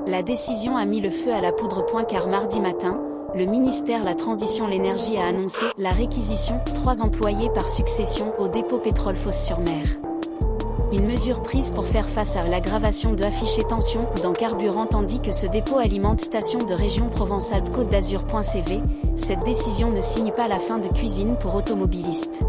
La décision a mis le feu à la poudre. Car mardi matin, le ministère la Transition l'énergie a annoncé la réquisition 3 employés par succession au dépôt pétrole Fos-sur-Mer. Une mesure prise pour faire face à l'aggravation de affichées tensions dans carburant tandis que ce dépôt alimente station de région Provence-Alpes-Côte d'Azur.cv. Cette décision ne signe pas la fin de cuisine pour automobilistes.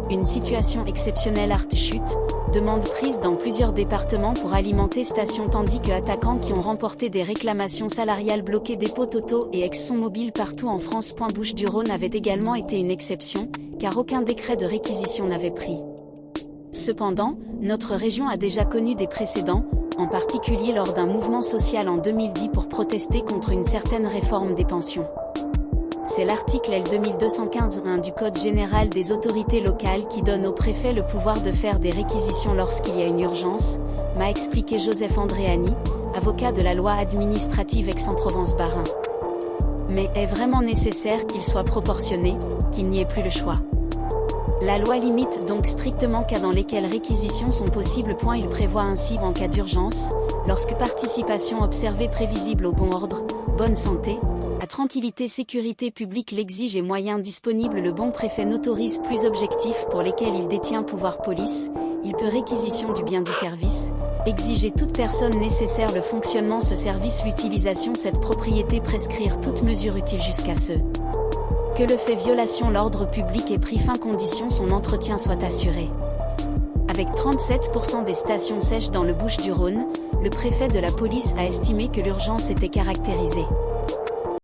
Une situation exceptionnelle chute, demande prise dans plusieurs départements pour alimenter stations tandis que attaquants qui ont remporté des réclamations salariales bloqué dépôts Toto et ExxonMobil partout en France. Bouches-du-Rhône avait également été une exception, car aucun décret de réquisition n'avait pris. Cependant, notre région a déjà connu des précédents, en particulier lors d'un mouvement social en 2010 pour protester contre une certaine réforme des pensions. C'est l'article L 2215-1 du Code général des autorités locales qui donne au préfet le pouvoir de faire des réquisitions lorsqu'il y a une urgence, m'a expliqué Joseph Andréani, avocat de la loi administrative Aix-en-Provence-Bas-Rhin. Mais est vraiment nécessaire qu'il soit proportionné, qu'il n'y ait plus le choix. La loi limite donc strictement cas dans lesquels réquisitions sont possibles. Il prévoit ainsi en cas d'urgence, lorsque participation observée prévisible au bon ordre, bonne santé, à tranquillité sécurité publique l'exige et moyens disponibles le bon préfet n'autorise plus objectifs pour lesquels il détient pouvoir police, il peut réquisition du bien du service, exiger toute personne nécessaire le fonctionnement ce service l'utilisation cette propriété prescrire toute mesure utile jusqu'à ce que le fait violation l'ordre public ait pris fin condition son entretien soit assuré. Avec 37% des stations sèches dans le Bouches-du-Rhône, le préfet de la police a estimé que l'urgence était caractérisée.